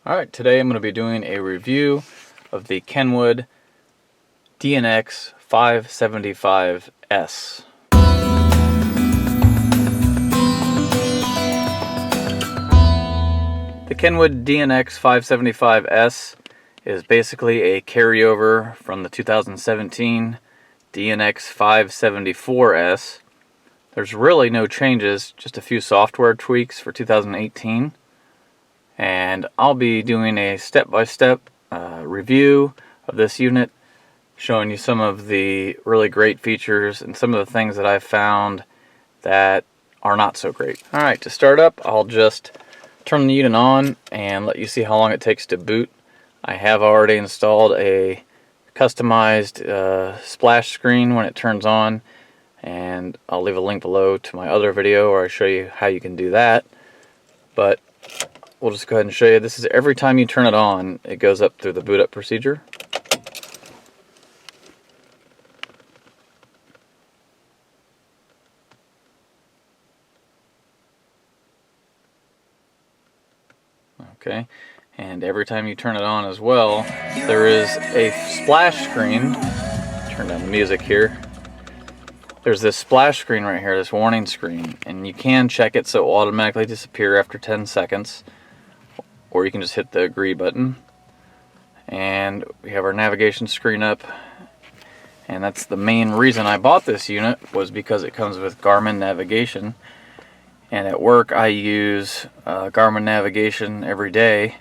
Alright, today I'm going to be doing a review of the Kenwood DNX575S. The Kenwood DNX575S is basically a carryover from the 2017 DNX574S. There's really no changes, just a few software tweaks for 2018. And I'll be doing a step-by-step review of this unit, showing you some of the really great features and some of the things that I've found that are not so great. Alright, to start up, I'll just turn the unit on and let you see how long it takes to boot. I have already installed a customized splash screen when it turns on, and I'll leave a link below to my other video where I show you how you can do that. But we'll just go ahead and show you. This is every time you turn it on, it goes up through the boot up procedure. Okay, and every time you turn it on as well, there is a splash screen. Turn down the music here. There's this splash screen right here, this warning screen, and you can check it so it will automatically disappear after 10 seconds. Or you can just hit the agree button. And we have our navigation screen up. And that's the main reason I bought this unit, was because it comes with Garmin navigation. And at work I use Garmin navigation every day,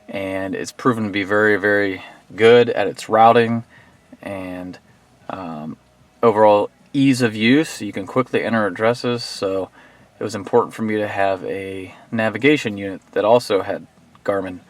and it's proven to be very, very good at its routing and overall ease of use. You can quickly enter addresses, so it was important for me to have a navigation unit that also had Garmin.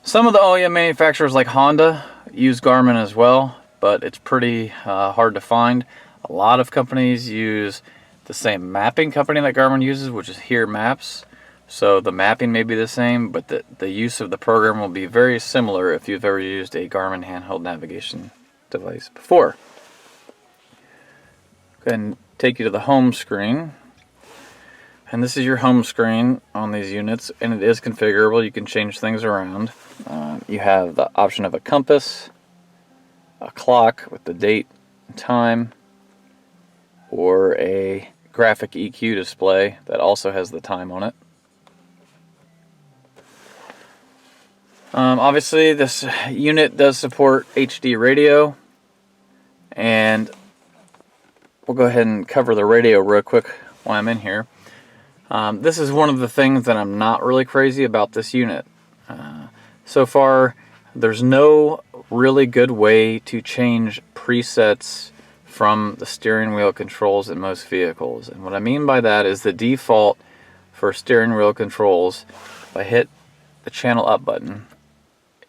Some of the OEM manufacturers like Honda use Garmin as well, but it's pretty hard to find. A lot of companies use the same mapping company that Garmin uses, which is Here Maps. So the mapping may be the same, but the use of the program will be very similar if you've ever used a Garmin handheld navigation device before. Go ahead and take you to the home screen. And this is your home screen on these units, and it is configurable. You can change things around. You have the option of a compass, a clock with the date and time, or a graphic EQ display that also has the time on it. Obviously this unit does support HD radio, and we'll go ahead and cover the radio real quick while I'm in here. This is one of the things that I'm not really crazy about this unit. So far, there's no really good way to change presets from the steering wheel controls in most vehicles. And what I mean by that is the default for steering wheel controls, if I hit the channel up button,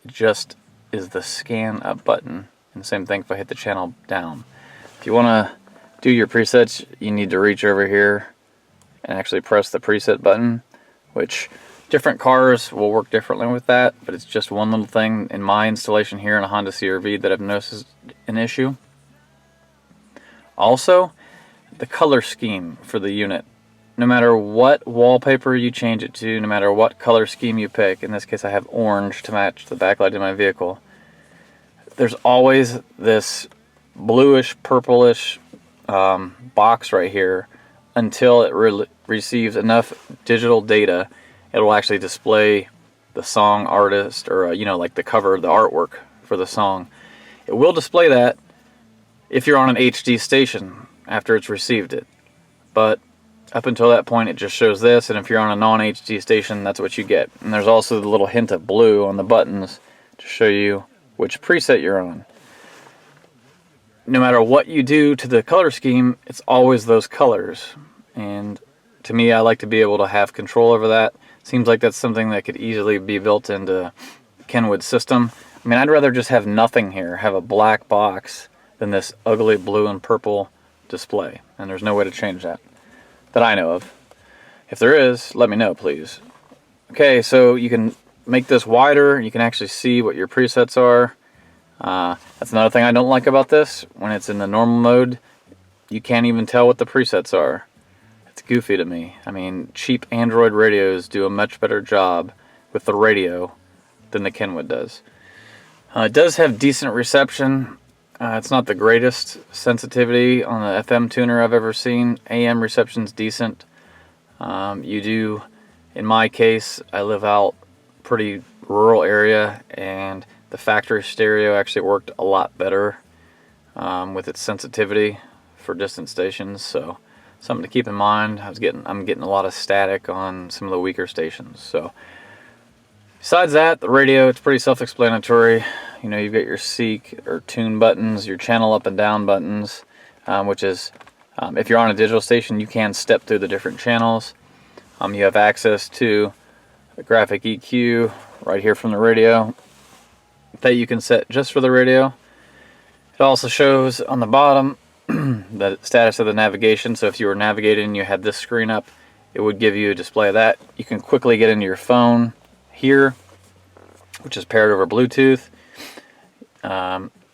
it just is the scan up button. And the same thing if I hit the channel down. If you want to do your presets, you need to reach over here and actually press the preset button, which different cars will work differently with that, but it's just one little thing in my installation here in a Honda CR-V that I've noticed is an issue. Also, the color scheme for the unit. No matter what wallpaper you change it to, no matter what color scheme you pick, in this case I have orange to match the backlight in my vehicle, there's always this bluish, purplish box right here until it receives enough digital data. It will actually display the song artist, or like the cover, the artwork for the song. It will display that if you're on an HD station after it's received it. But up until that point it just shows this, and if you're on a non-HD station, that's what you get. And there's also the little hint of blue on the buttons to show you which preset you're on. No matter what you do to the color scheme, it's always those colors. And to me, I like to be able to have control over that. Seems like that's something that could easily be built into Kenwood's system. I mean, I'd rather just have nothing here, have a black box, than this ugly blue and purple display. And there's no way to change that I know of. If there is, let me know, please. Okay, so you can make this wider. You can actually see what your presets are. That's another thing I don't like about this. When it's in the normal mode, you can't even tell what the presets are. It's goofy to me. I mean, cheap Android radios do a much better job with the radio than the Kenwood does. It does have decent reception. It's not the greatest sensitivity on the FM tuner I've ever seen. AM reception's decent. You do, in my case, I live out pretty rural area, and the factory stereo actually worked a lot better with its sensitivity for distant stations. So something to keep in mind. I'm getting a lot of static on some of the weaker stations. So besides that, the radio, it's pretty self-explanatory. You know, you've got your seek or tune buttons, your channel up and down buttons, which is, if you're on a digital station, you can step through the different channels. You have access to a graphic EQ right here from the radio that you can set just for the radio. It also shows on the bottom the status of the navigation. So if you were navigating and you had this screen up, it would give you a display of that. You can quickly get into your phone here, which is paired over Bluetooth.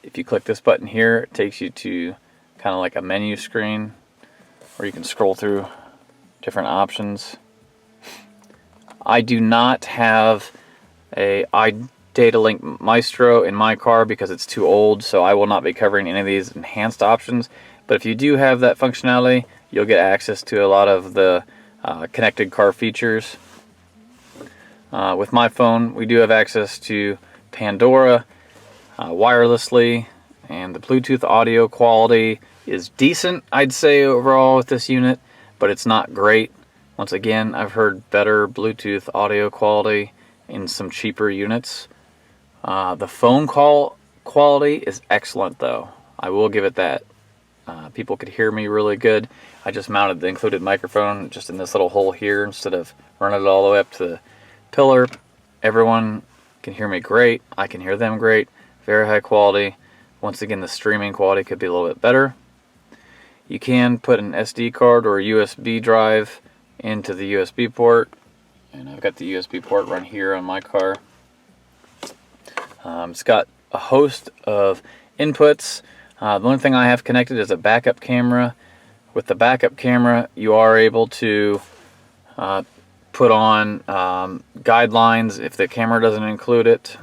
If you click this button here, it takes you to kind of like a menu screen where you can scroll through different options. I do not have a iDataLink Maestro in my car because it's too old, so I will not be covering any of these enhanced options. But if you do have that functionality, you'll get access to a lot of the connected car features. With my phone, we do have access to Pandora wirelessly, and the Bluetooth audio quality is decent, I'd say, overall with this unit, but it's not great. Once again, I've heard better Bluetooth audio quality in some cheaper units. The phone call quality is excellent, though. I will give it that. People could hear me really good. I just mounted the included microphone just in this little hole here instead of running it all the way up to the pillar. Everyone can hear me great. I can hear them great. Very high quality. Once again, the streaming quality could be a little bit better. You can put an SD card or a USB drive into the USB port, and I've got the USB port right here on my car. It's got a host of inputs. The only thing I have connected is a backup camera. With the backup camera, you are able to put on guidelines if the camera doesn't include it.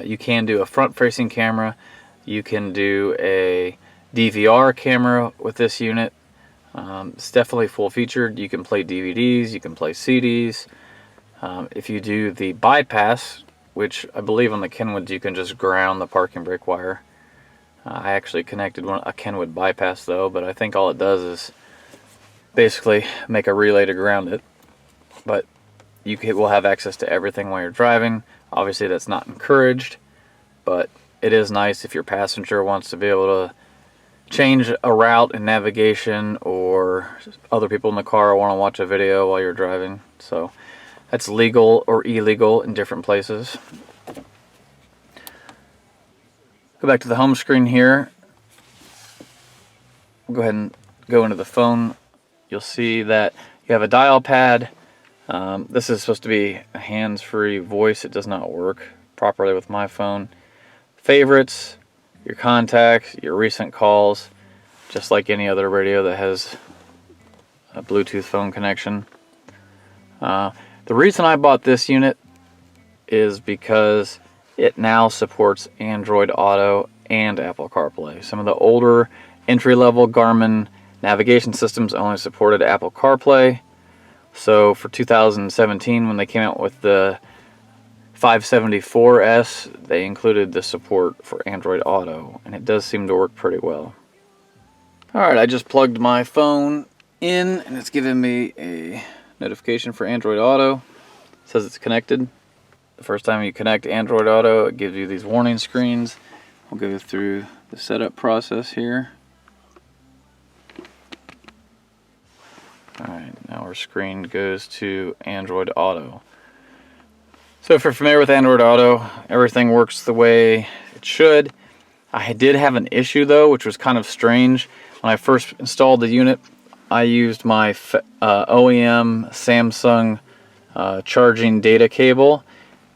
You can do a front-facing camera. You can do a DVR camera with this unit. It's definitely full-featured. You can play DVDs, you can play CDs. If you do the bypass, which I believe on the Kenwoods you can just ground the parking brake wire. I actually connected a Kenwood bypass though, but I think all it does is basically make a relay to ground it. But you will have access to everything while you're driving. Obviously that's not encouraged, but it is nice if your passenger wants to be able to change a route in navigation, or other people in the car want to watch a video while you're driving. So that's legal or illegal in different places. Go back to the home screen here. Go ahead and go into the phone. You'll see that you have a dial pad. This is supposed to be a hands-free voice. It does not work properly with my phone. Favorites, your contacts, your recent calls, just like any other radio that has a Bluetooth phone connection. The reason I bought this unit is because it now supports Android Auto and Apple CarPlay. Some of the older entry-level Garmin navigation systems only supported Apple CarPlay. So for 2017, when they came out with the 574S, they included the support for Android Auto, and it does seem to work pretty well. Alright, I just plugged my phone in, and it's giving me a notification for Android Auto. It says it's connected. The first time you connect Android Auto, it gives you these warning screens. We'll go through the setup process here. Alright, now our screen goes to Android Auto. So if you're familiar with Android Auto, everything works the way it should. I did have an issue though, which was kind of strange. When I first installed the unit, I used my OEM Samsung charging data cable,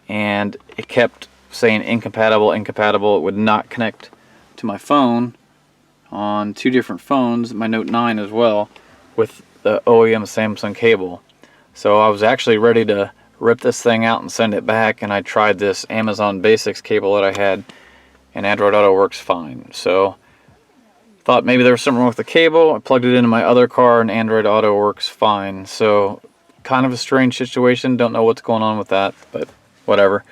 and it kept saying incompatible, incompatible. It would not connect to my phone on two different phones, my Note 9 as well, with the OEM Samsung cable. So I was actually ready to rip this thing out and send it back, and I tried this Amazon Basics cable that I had, and Android Auto works fine. So thought maybe there was something wrong with the cable. I plugged it into my other car and Android Auto works fine. So kind of a strange situation. Don't know what's going on with that, but whatever.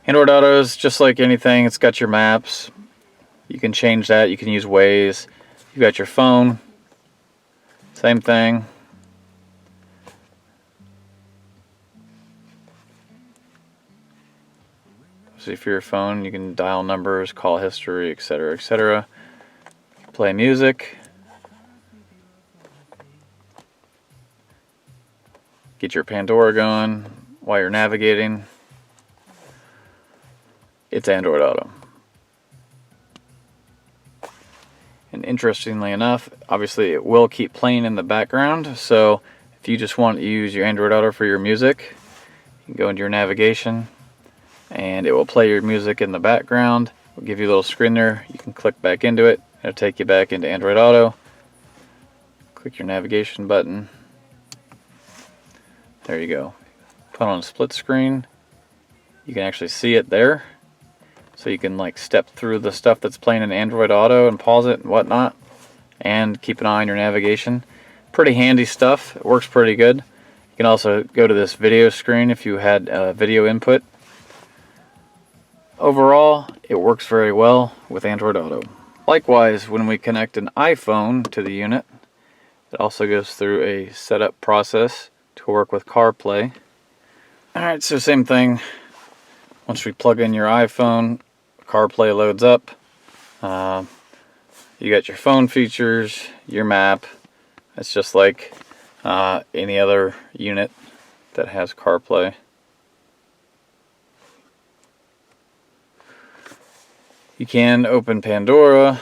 Android Auto is just like anything. It's got your maps. You can change that. You can use Waze. You got your phone. Same thing. So for your phone, you can dial numbers, call history, etc., etc. Play music. Get your Pandora going while you're navigating. It's Android Auto. And interestingly enough, obviously it will keep playing in the background. So if you just want to use your Android Auto for your music, you can go into your navigation and it will play your music in the background. It'll give you a little screen there. You can click back into it. It'll take you back into Android Auto. Click your navigation button. There you go. Put on a split screen. You can actually see it there. So you can like step through the stuff that's playing in Android Auto and pause it and whatnot. And keep an eye on your navigation. Pretty handy stuff. It works pretty good. You can also go to this video screen if you had video input. Overall, it works very well with Android Auto. Likewise, when we connect an iPhone to the unit, it also goes through a setup process to work with CarPlay. Alright, so same thing. Once we plug in your iPhone, CarPlay loads up. You got your phone features, your map. It's just like any other unit that has CarPlay. You can open Pandora,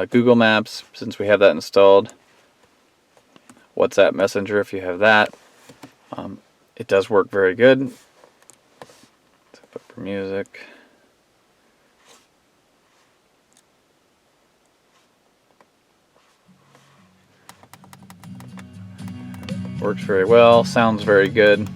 Google Maps, since we have that installed. WhatsApp Messenger, if you have that. It does work very good. Put for music. Works very well, sounds very good.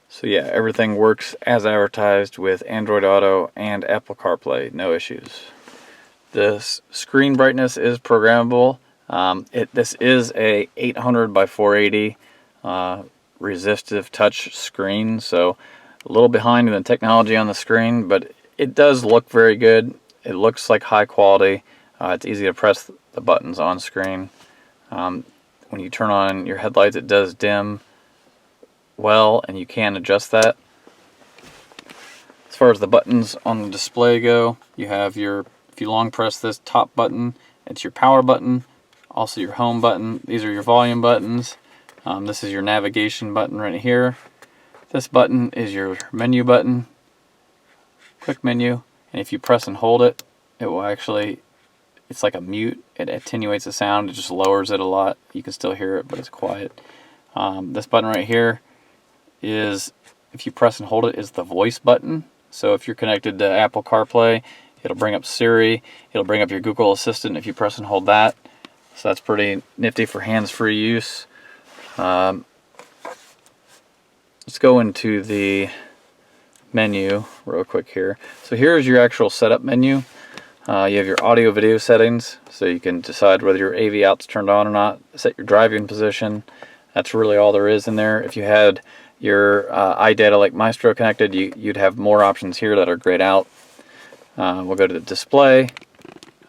So yeah, everything works as advertised with Android Auto and Apple CarPlay, no issues. This screen brightness is programmable. This is a 800 by 480 resistive touch screen, so a little behind in the technology on the screen, but it does look very good. It looks like high quality. It's easy to press the buttons on screen. When you turn on your headlights, it does dim well, and you can adjust that. As far as the buttons on the display go, you have your, if you long press this top button, it's your power button, also your home button. These are your volume buttons. This is your navigation button right here. This button is your menu button, quick menu, and if you press and hold it, it will actually, it's like a mute. It attenuates the sound, it just lowers it a lot. You can still hear it, but it's quiet. This button right here is, if you press and hold it, is the voice button. So if you're connected to Apple CarPlay, it'll bring up Siri, it'll bring up your Google Assistant if you press and hold that. So that's pretty nifty for hands-free use. Let's go into the menu real quick here. So here's your actual setup menu. You have your audio video settings, so you can decide whether your AV out's turned on or not, set your driving position. That's really all there is in there. If you had your iData like Maestro connected, you'd have more options here that are grayed out. We'll go to the display.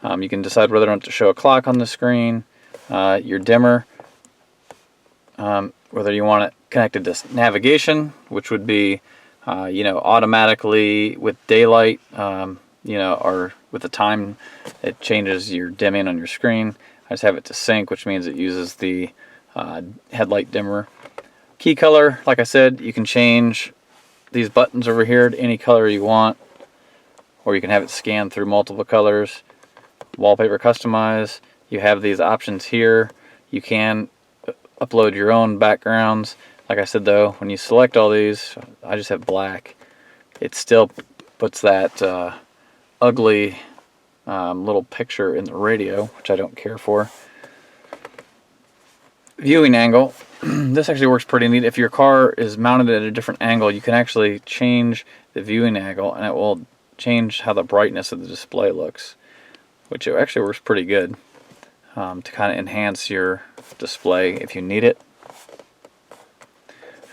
You can decide whether or not to show a clock on the screen, your dimmer, whether you want it connected to navigation, which would be automatically with daylight, or with the time it changes your dimming on your screen. I just have it to sync, which means it uses the headlight dimmer. Key color, like I said, you can change these buttons over here to any color you want, or you can have it scan through multiple colors. Wallpaper customize, you have these options here. You can upload your own backgrounds. Like I said though, when you select all these, I just have black. It still puts that ugly little picture in the radio, which I don't care for. viewing angle. This actually works pretty neat. If your car is mounted at a different angle, you can actually change the viewing angle, and it will change how the brightness of the display looks, which it actually works pretty good to kind of enhance your display if you need it.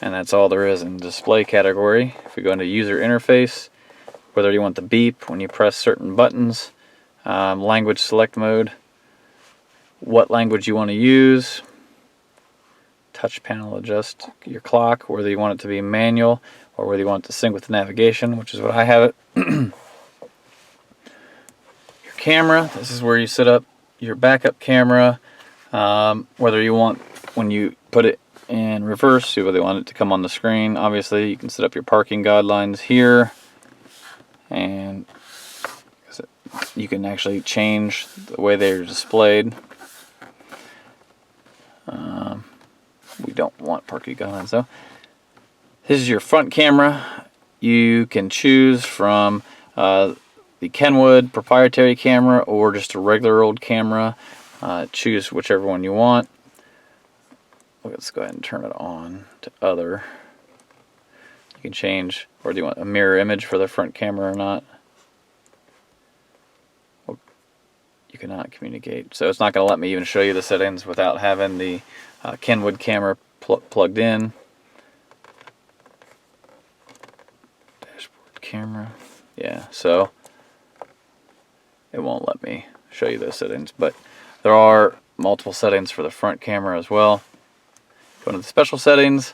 And that's all there is in the display category. If we go into user interface, whether you want the beep when you press certain buttons, language select mode, what language you want to use, touch panel adjust your clock, whether you want it to be manual or whether you want it to sync with the navigation, which is what I have it. Your camera, this is where you set up your backup camera, whether you want, when you put it in reverse, whether you want it to come on the screen. Obviously you can set up your parking guidelines here, and you can actually change the way they're displayed. We don't want parking guidelines though. This is your front camera. You can choose from the Kenwood proprietary camera or just a regular old camera. Choose whichever one you want. Let's go ahead and turn it on to other. You can change, or do you want a mirror image for the front camera or not? Well, you cannot communicate, so it's not going to let me even show you the settings without having the Kenwood camera plugged in. Dashboard camera, yeah, so it won't let me show you those settings, but there are multiple settings for the front camera as well. Go into the special settings.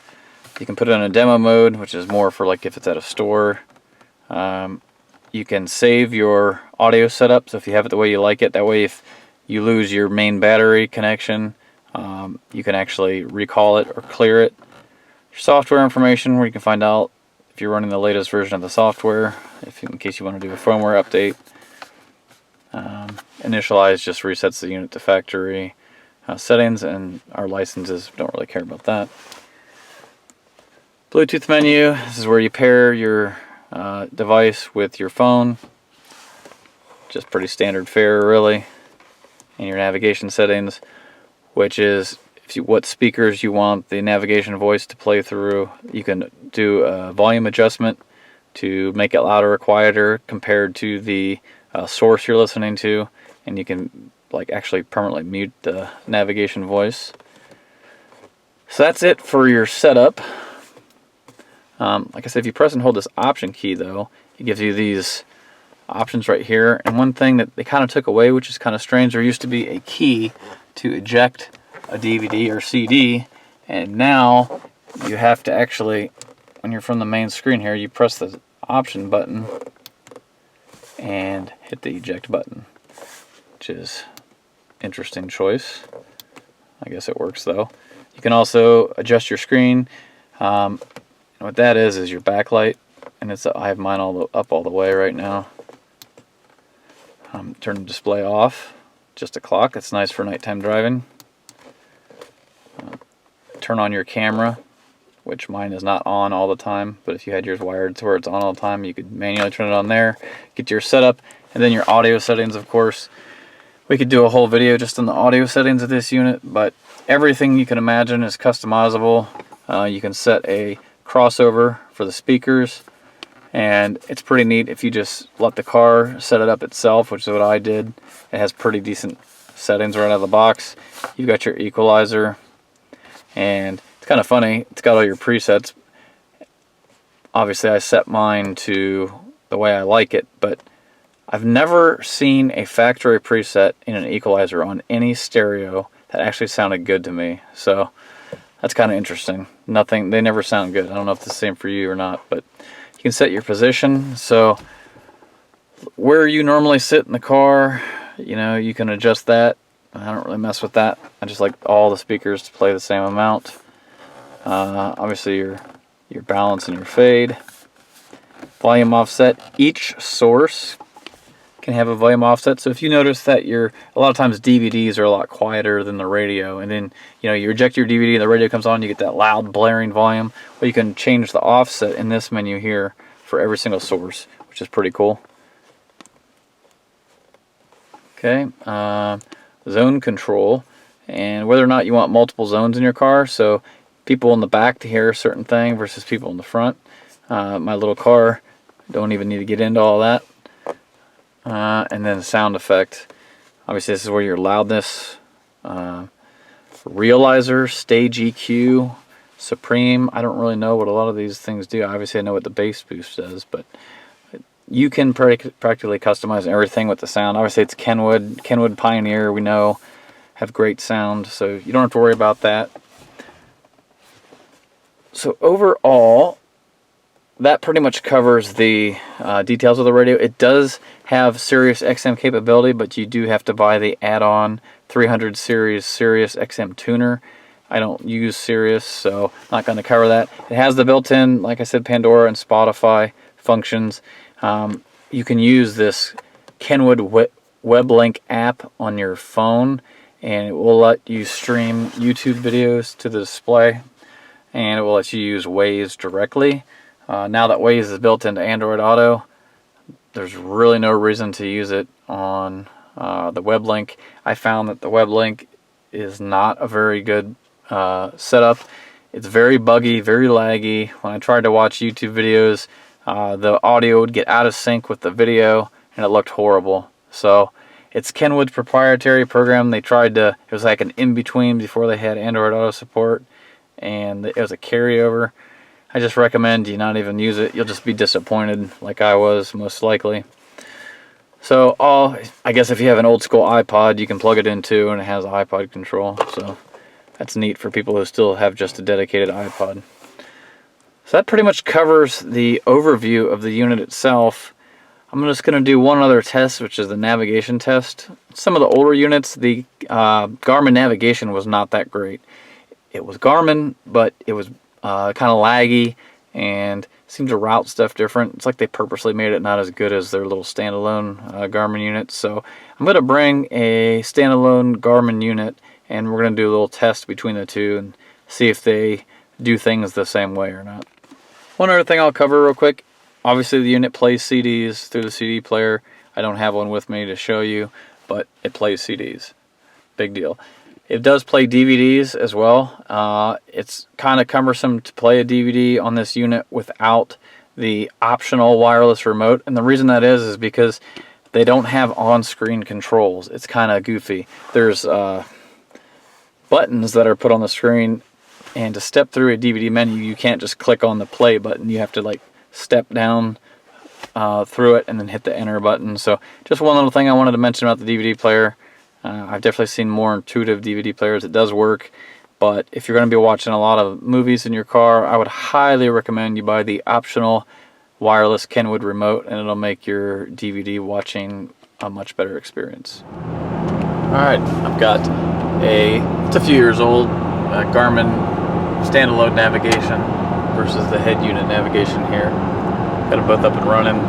You can put it in a demo mode, which is more for like if it's at a store. You can save your audio setup, so if you have it the way you like it, that way if you lose your main battery connection, you can actually recall it or clear it. Your software information, where you can find out if you're running the latest version of the software, in case you want to do a firmware update. Initialize just resets the unit to factory settings, and our licenses don't really care about that. Bluetooth menu, this is where you pair your device with your phone. Just pretty standard fare really. And your navigation settings, which is what speakers you want the navigation voice to play through. You can do a volume adjustment to make it louder or quieter compared to the source you're listening to, and you can like actually permanently mute the navigation voice. So that's it for your setup. Like I said, if you press and hold this option key though, it gives you these options right here. And one thing that they kind of took away, which is kind of strange, there used to be a key to eject a DVD or CD, and now you have to actually, when you're from the main screen here, you press the option button and hit the eject button, which is interesting choice. I guess it works though. You can also adjust your screen. And what that is your backlight, and it's I have mine up all the way right now. Turn the display off, just a clock. It's nice for nighttime driving. Turn on your camera, which mine is not on all the time, but if you had yours wired to where it's on all the time, you could manually turn it on there. Get your setup, and then your audio settings, of course. We could do a whole video just on the audio settings of this unit, but everything you can imagine is customizable. You can set a crossover for the speakers, and it's pretty neat if you just let the car set it up itself, which is what I did. It has pretty decent settings right out of the box. You've got your equalizer, and it's kind of funny, it's got all your presets. Obviously I set mine to the way I like it, but I've never seen a factory preset in an equalizer on any stereo that actually sounded good to me. So that's kind of interesting. They never sound good. I don't know if it's the same for you or not, but you can set your position. So where you normally sit in the car, you can adjust that. I don't really mess with that. I just like all the speakers to play the same amount. Obviously your balance and your fade. Volume offset. Each source can have a volume offset. So if you notice that a lot of times DVDs are a lot quieter than the radio, and then you eject your DVD and the radio comes on, you get that loud blaring volume. Well, you can change the offset in this menu here for every single source, which is pretty cool. Okay, zone control and whether or not you want multiple zones in your car, so people in the back to hear a certain thing versus people in the front. My little car, don't even need to get into all that. And then the sound effect. Obviously this is where your loudness, realizer, stage EQ, supreme. I don't really know what a lot of these things do. Obviously I know what the bass boost does, but you can practically customize everything with the sound. Obviously it's Kenwood Pioneer, we know, have great sound, so you don't have to worry about that. So overall, that pretty much covers the details of the radio. It does have Sirius XM capability, but you do have to buy the add-on 300 series Sirius XM tuner. I don't use Sirius, so not going to cover that. It has the built-in, like I said, Pandora and Spotify functions. You can use this Kenwood WebLink app on your phone, and it will let you stream YouTube videos to the display, and it will let you use Waze directly. Now that Waze is built into Android Auto, there's really no reason to use it on the WebLink. I found that the WebLink is not a very good setup. It's very buggy, very laggy. When I tried to watch YouTube videos, the audio would get out of sync with the video, and it looked horrible. So it's Kenwood's proprietary program. They tried to, it was like an in-between before they had Android Auto support, and it was a carryover. I just recommend you not even use it. You'll just be disappointed, like I was, most likely. So, I guess if you have an old school iPod, you can plug it in too, and it has iPod control. So that's neat for people who still have just a dedicated iPod. So that pretty much covers the overview of the unit itself. I'm just going to do one other test, which is the navigation test. Some of the older units, the Garmin navigation was not that great. It was Garmin, but it was kind of laggy and seemed to route stuff different. It's like they purposely made it not as good as their little standalone Garmin units. So I'm going to bring a standalone Garmin unit, and we're going to do a little test between the two and see if they do things the same way or not. One other thing I'll cover real quick. Obviously the unit plays CDs through the CD player. I don't have one with me to show you, but it plays CDs. Big deal. It does play DVDs as well. It's kind of cumbersome to play a DVD on this unit without the optional wireless remote, and the reason that is because they don't have on-screen controls. It's kind of goofy. There's buttons that are put on the screen, and to step through a DVD menu, you can't just click on the play button. You have to like step down through it and then hit the enter button. So just one little thing I wanted to mention about the DVD player. I've definitely seen more intuitive DVD players. It does work, but if you're going to be watching a lot of movies in your car, I would highly recommend you buy the optional wireless Kenwood remote, and it'll make your DVD watching a much better experience. Alright, I've got it's a few years old, Garmin standalone navigation versus the head unit navigation here. Got them both up and running,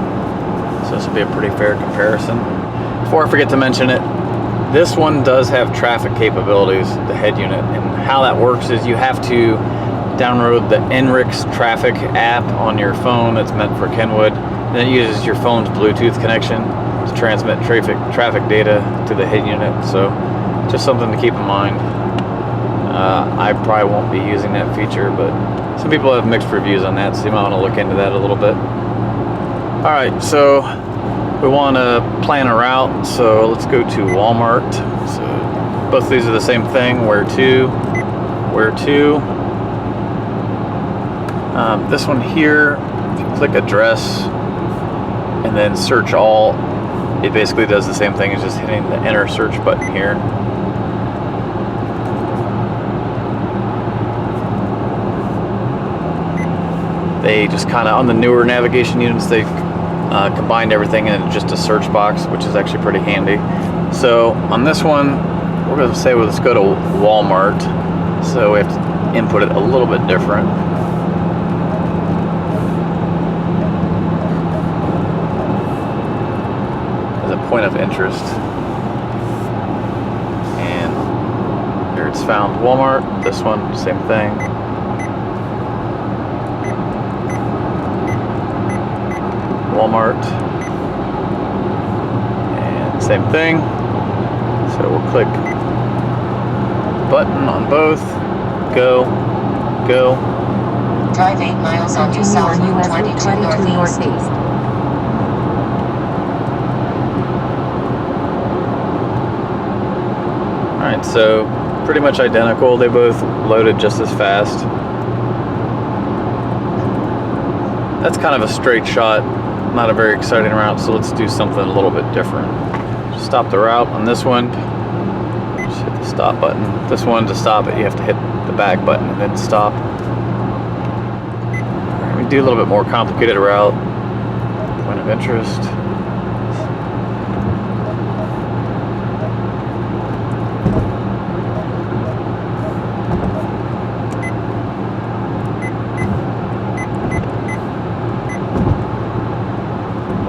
so this will be a pretty fair comparison. Before I forget to mention it, this one does have traffic capabilities, the head unit, and how that works is you have to download the NRIX traffic app on your phone that's meant for Kenwood, and it uses your phone's Bluetooth connection to transmit traffic data to the head unit, so just something to keep in mind. I probably won't be using that feature, but some people have mixed reviews on that, so you might want to look into that a little bit. Alright, so we want to plan a route, so let's go to Walmart. So both of these are the same thing, where to. This one here, if you click address and then search all, it basically does the same thing as just hitting the enter search button here. They just kind of, on the newer navigation units, they've combined everything in just a search box, which is actually pretty handy. So on this one, we're going to say, well, let's go to Walmart. So we have to input it a little bit different. As a point of interest. And here it's found Walmart. This one, same thing. Walmart, and same thing. So we'll click button on both. Go. Go. Drive 8 miles on due south Route 22 northeast. Alright, so pretty much identical. They both loaded just as fast. That's kind of a straight shot, not a very exciting route, so let's do something a little bit different. Just stop the route on this one. Just hit the stop button. This one, to stop it, you have to hit the back button and then stop. Alright, we do a little bit more complicated route. Point of interest.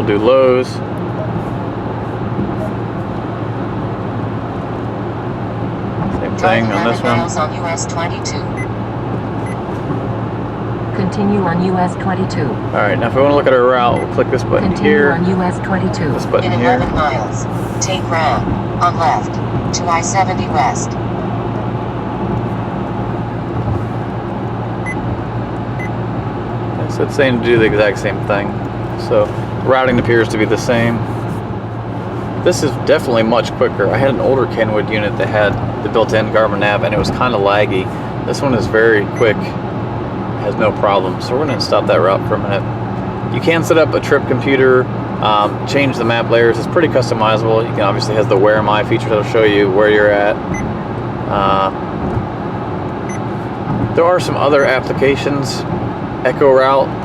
Do lows. Same thing on this one. On US 22. Continue on US 22. Alright, now if we want to look at our route, we'll click this button here. Continue on US 22. This button In here. 11 miles, take round on left to I-70 West. So it's saying to do the exact same thing. So routing appears to be the same. This is definitely much quicker. I had an older Kenwood unit that had the built-in Garmin nav and it was kind of laggy. This one is very quick, has no problem. So we're going to stop that route for a minute. You can set up a trip computer, change the map layers. It's pretty customizable. You can obviously has the Where Am I feature that'll show you where you're at. There are some other applications, Echo Route,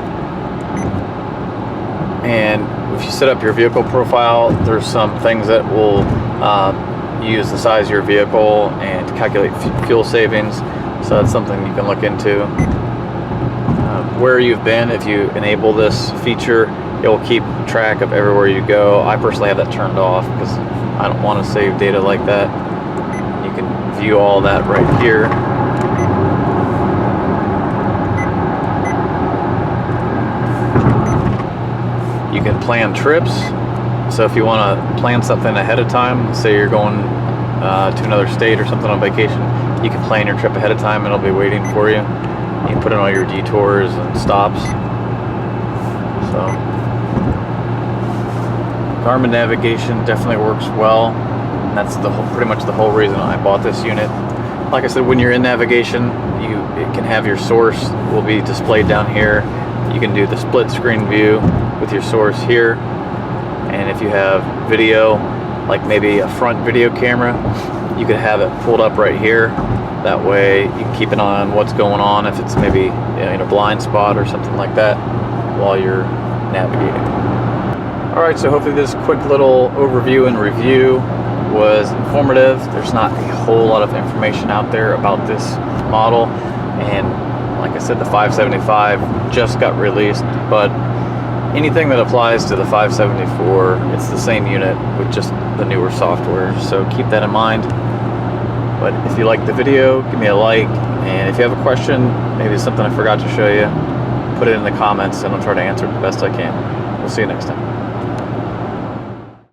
and if you set up your vehicle profile, there's some things that will use the size of your vehicle and calculate fuel savings. So that's something you can look into. Where you've been, if you enable this feature, it will keep track of everywhere you go. I personally have that turned off because I don't want to save data like that. You can view all that right here. You can plan trips. So if you want to plan something ahead of time, say you're going to another state or something on vacation, you can plan your trip ahead of time and it'll be waiting for you. You can put in all your detours and stops. So Garmin navigation definitely works well. And that's pretty much the whole reason I bought this unit. Like I said, when you're in navigation, it can have your source will be displayed down here. You can do the split screen view with your source here, and if you have video, like maybe a front video camera, you could have it pulled up right here. That way you can keep an eye on what's going on if it's maybe in a blind spot or something like that while you're navigating. Alright, so hopefully this quick little overview and review was informative. There's not a whole lot of information out there about this model, and like I said, the 575 just got released, but anything that applies to the 574, it's the same unit with just the newer software, so keep that in mind. But if you like the video, give me a like, and if you have a question, maybe it's something I forgot to show you, put it in the comments and I'll try to answer it the best I can. We'll see you next time.